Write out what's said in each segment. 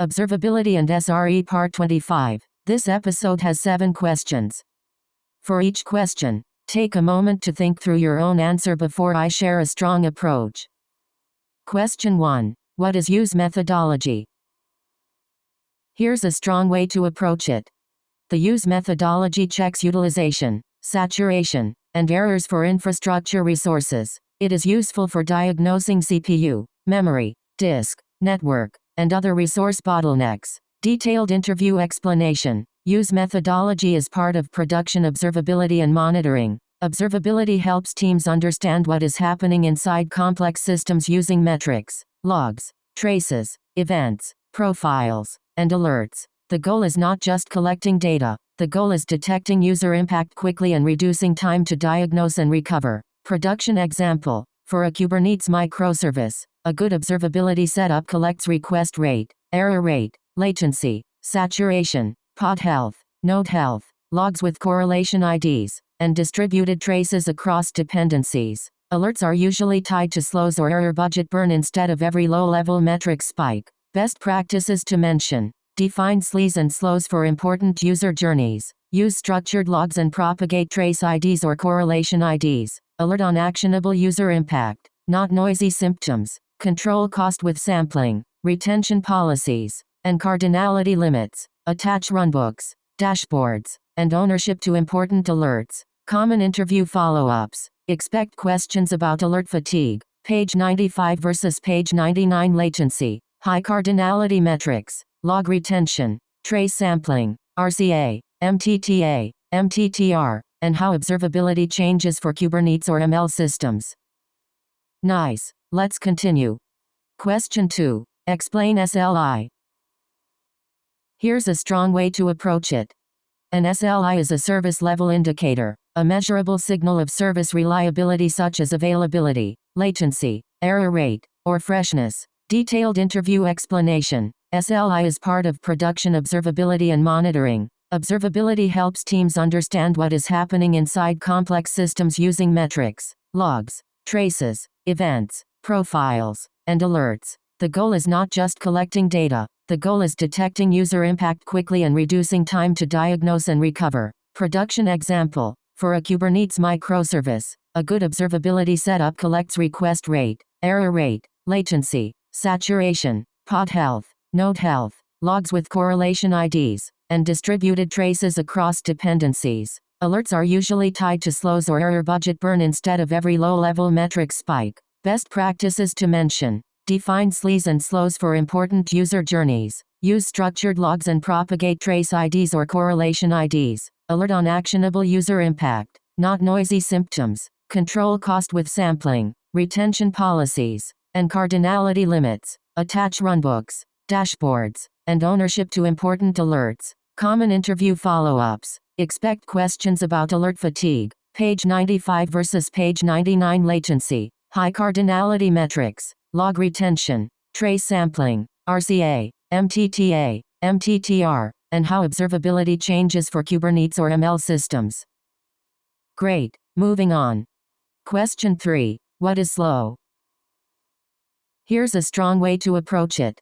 Observability and SRE Part 25. This episode has 7 questions. For each question, take a moment to think through your own answer before I share a strong approach. Question 1. What is use methodology? Here's a strong way to approach it. The use methodology checks utilization, saturation, and errors for infrastructure resources. It is useful for diagnosing CPU, memory, disk, network, and other resource bottlenecks. Detailed interview explanation. Use methodology is part of production observability and monitoring. Observability helps teams understand what is happening inside complex systems using metrics, logs, traces, events, profiles, and alerts. The goal is not just collecting data. The goal is detecting user impact quickly and reducing time to diagnose and recover. Production example. For a Kubernetes microservice, a good observability setup collects request rate, error rate, latency, saturation, pod health, node health, logs with correlation IDs, and distributed traces across dependencies. Alerts are usually tied to slows or error budget burn instead of every low-level metric spike. Best practices to mention. Define slews and slows for important user journeys. Use structured logs and propagate trace IDs or correlation IDs. Alert on actionable user impact, not noisy symptoms. Control cost with sampling, retention policies, and cardinality limits. Attach runbooks, dashboards, and ownership to important alerts. Common interview follow-ups. Expect questions about alert fatigue, page 95 versus page 99 latency, high cardinality metrics, log retention, trace sampling, RCA, MTTA, MTTR, and how observability changes for Kubernetes or ML systems. Nice. Let's continue. Question 2. Explain SLI. Here's a strong way to approach it. An SLI is a service level indicator, a measurable signal of service reliability such as availability, latency, error rate, or freshness. Detailed interview explanation. SLI is part of production observability and monitoring. Observability helps teams understand what is happening inside complex systems using metrics, logs, traces, events, profiles, and alerts. The goal is not just collecting data. The goal is detecting user impact quickly and reducing time to diagnose and recover. Production example. For a Kubernetes microservice, a good observability setup collects request rate, error rate, latency, saturation, pod health, node health, logs with correlation IDs, and distributed traces across dependencies. Alerts are usually tied to slows or error budget burn instead of every low-level metric spike. Best practices to mention. Define slews and slows for important user journeys. Use structured logs and propagate trace IDs or correlation IDs. Alert on actionable user impact, not noisy symptoms. Control cost with sampling, retention policies, and cardinality limits. Attach runbooks, dashboards, and ownership to important alerts. Common interview follow-ups. Expect questions about alert fatigue, page 95 versus page 99 latency, high cardinality metrics, log retention, trace sampling, RCA, MTTA, MTTR, and how observability changes for Kubernetes or ML systems. Great. Moving on. Question 3. What is slow? Here's a strong way to approach it.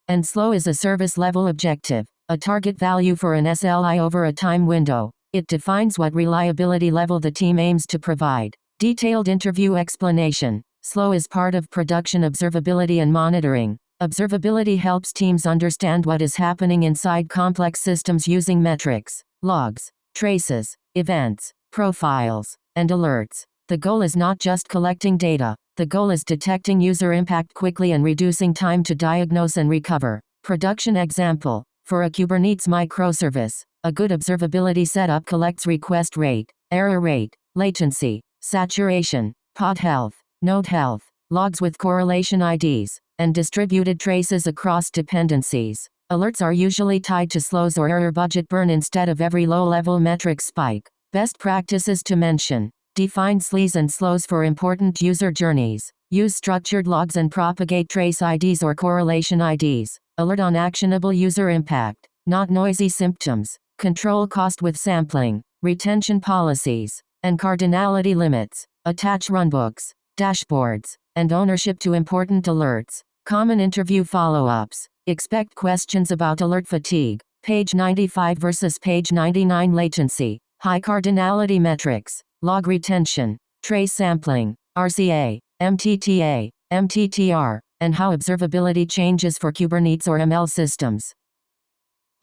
And slow is a service level objective, a target value for an SLI over a time window. It defines what reliability level the team aims to provide. Detailed interview explanation. Slow is part of production observability and monitoring. Observability helps teams understand what is happening inside complex systems using metrics, logs, traces, events, profiles, and alerts. The goal is not just collecting data. The goal is detecting user impact quickly and reducing time to diagnose and recover. Production example. For a Kubernetes microservice, a good observability setup collects request rate, error rate, latency, saturation, pod health, node health, logs with correlation IDs, and distributed traces across dependencies. Alerts are usually tied to slows or error budget burn instead of every low-level metric spike. Best practices to mention. Define slews and slows for important user journeys. Use structured logs and propagate trace IDs or correlation IDs. Alert on actionable user impact, not noisy symptoms. Control cost with sampling, retention policies, and cardinality limits. Attach runbooks, dashboards, and ownership to important alerts. Common interview follow-ups. Expect questions about alert fatigue. Page 95 versus page 99 latency. High cardinality metrics. Log retention. Trace sampling. RCA. MTTA. MTTR. And how observability changes for Kubernetes or ML systems.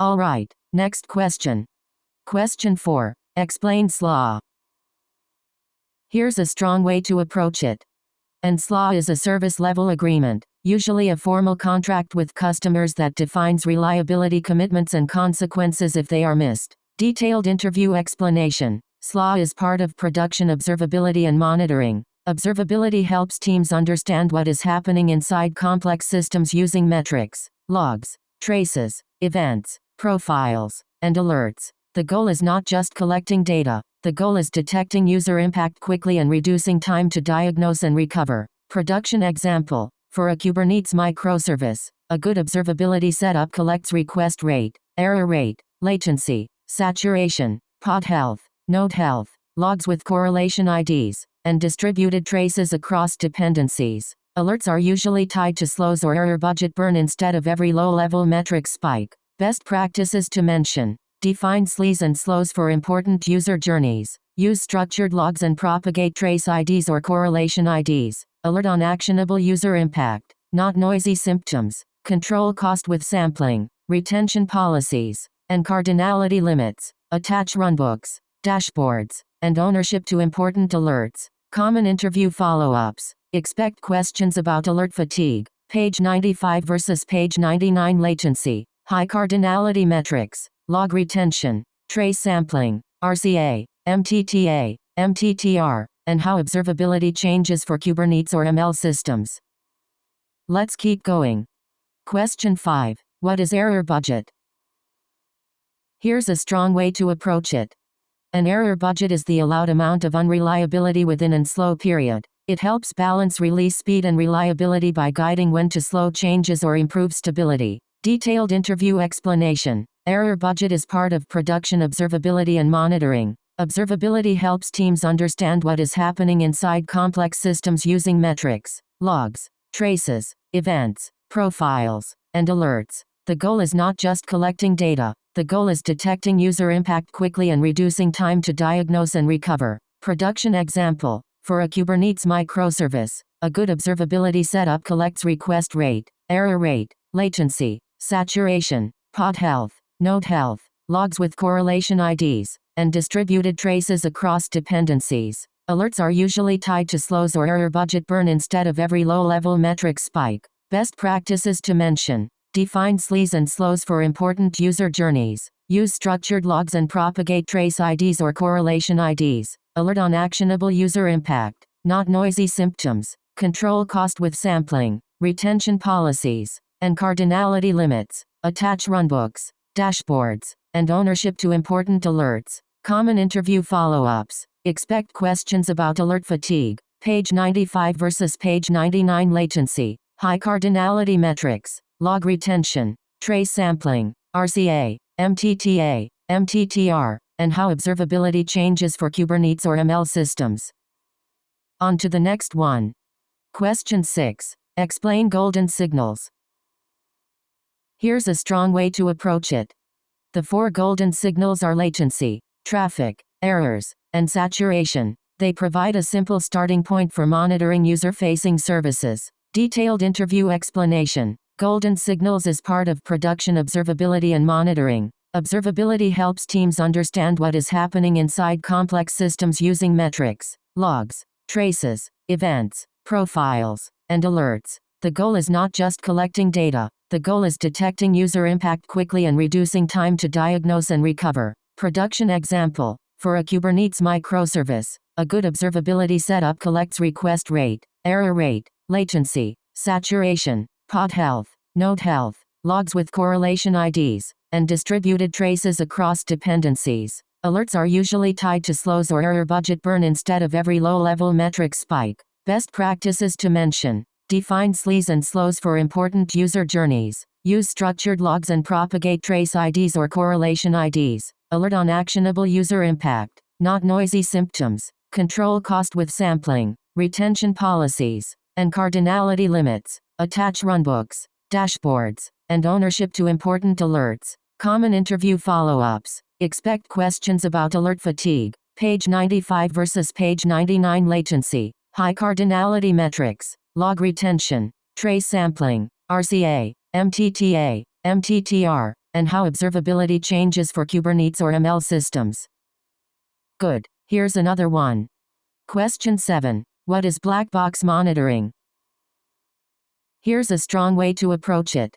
Alright, next question. Question 4. Explain SLA. Here's a strong way to approach it. An SLA is a service level agreement, usually a formal contract with customers that defines reliability commitments and consequences if they are missed. Detailed interview explanation. SLA is part of production observability and monitoring. Observability helps teams understand what is happening inside complex systems using metrics, logs, traces, events, profiles, and alerts. The goal is not just collecting data, the goal is detecting user impact quickly and reducing time to diagnose and recover. Production example. For a Kubernetes microservice, a good observability setup collects request rate, error rate, latency, saturation, pod health, node health, logs with correlation IDs, and distributed traces across dependencies. Alerts are usually tied to slows or error budget burn instead of every low-level metric spike. Best practices to mention. Define SLEs and slows for important user journeys. Use structured logs and propagate trace IDs or correlation IDs. Alert on actionable user impact, not noisy symptoms. Control cost with sampling. Retention policies. And cardinality limits. Attach runbooks, dashboards, and ownership to important alerts. Common interview follow-ups. Expect questions about alert fatigue. Page 95 versus page 99 latency. High cardinality metrics. Log retention. Trace sampling. RCA. MTTA. MTTR. And how observability changes for Kubernetes or ML systems. Let's keep going. Question 5. What is error budget? Here's a strong way to approach it. An error budget is the allowed amount of unreliability within an slow period. It helps balance release speed and reliability by guiding when to slow changes or improve stability. Detailed interview explanation. Error budget is part of production observability and monitoring. Observability helps teams understand what is happening inside complex systems using metrics, logs, traces, events, profiles, and alerts. The goal is not just collecting data. The goal is detecting user impact quickly and reducing time to diagnose and recover. Production example. For a Kubernetes microservice, a good observability setup collects request rate, error rate, latency, saturation, pod health, node health, logs with correlation IDs, and distributed traces across dependencies. Alerts are usually tied to slows or error budget burn instead of every low-level metric spike. Best practices to mention. Define SLEs and slows for important user journeys. Use structured logs and propagate trace IDs or correlation IDs. Alert on actionable user impact, not noisy symptoms. Control cost with sampling. Retention policies. And cardinality limits. Attach runbooks, dashboards, and ownership to important alerts. Common interview follow-ups. Expect questions about alert fatigue. Page 95 versus page 99 latency. High cardinality metrics. Log retention, trace sampling, RCA, MTTA, MTTR, and how observability changes for Kubernetes or ML systems. On to the next one. Question 6. Explain golden signals. Here's a strong way to approach it. The 4 golden signals are latency, traffic, errors, and saturation. They provide a simple starting point for monitoring user-facing services. Detailed interview explanation. Golden signals is part of production observability and monitoring. Observability helps teams understand what is happening inside complex systems using metrics, logs, traces, events, profiles, and alerts. The goal is not just collecting data. The goal is detecting user impact quickly and reducing time to diagnose and recover. Production example. For a Kubernetes microservice, a good observability setup collects request rate, error rate, latency, saturation, pod health, node health, logs with correlation IDs, and distributed traces across dependencies. Alerts are usually tied to slows or error budget burn instead of every low-level metric spike. Best practices to mention. Define SLEs and slows for important user journeys. Use structured logs and propagate trace IDs or correlation IDs. Alert on actionable user impact, not noisy symptoms. Control cost with sampling. Retention policies. And cardinality limits. attach runbooks, dashboards, and ownership to important alerts. Common interview follow-ups. Expect questions about alert fatigue, page 95 versus page 99 latency, high cardinality metrics, log retention, trace sampling, RCA, MTTA, MTTR, and how observability changes for Kubernetes or ML systems. Good. Here's another one. Question 7. What is black box monitoring? Here's a strong way to approach it.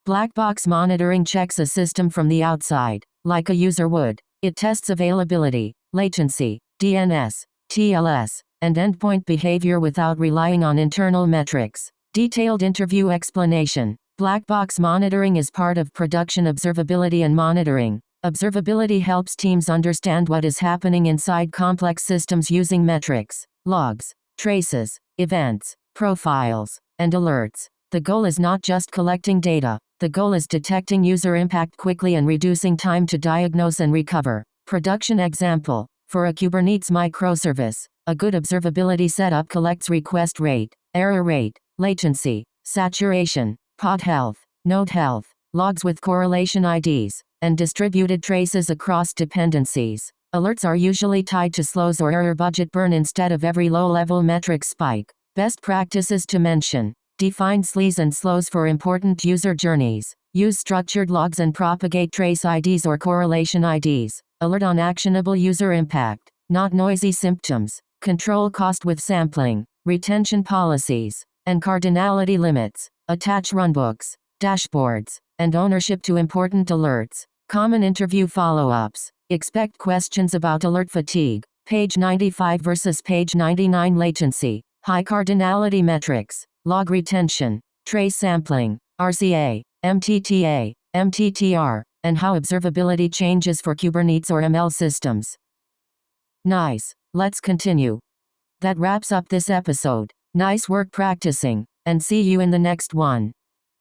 Black box monitoring checks a system from the outside, like a user would. It tests availability, latency, DNS, TLS, and endpoint behavior without relying on internal metrics. Detailed interview explanation. Black box monitoring is part of production observability and monitoring. Observability helps teams understand what is happening inside complex systems using metrics, logs, traces, events, profiles, and alerts. The goal is not just collecting data. The goal is detecting user impact quickly and reducing time to diagnose and recover. Production example. For a Kubernetes microservice, a good observability setup collects request rate, error rate, latency, saturation, pod health, node health, logs with correlation IDs, and distributed traces across dependencies. Alerts are usually tied to slows or error budget burn instead of every low-level metric spike. Best practices to mention. Define sleaze and slows for important user journeys. Use structured logs and propagate trace IDs or correlation IDs. Alert on actionable user impact, not noisy symptoms. Control cost with sampling, retention policies, and cardinality limits. Attach runbooks, dashboards, and ownership to important alerts. Common interview follow-ups. Expect questions about alert fatigue, page 95 versus page 99 latency, high cardinality metrics, log retention, trace sampling, RCA, MTTA, MTTR, and how observability changes for Kubernetes or ML systems. Nice. Let's continue. That wraps up this episode. Nice work practicing, and see you in the next one.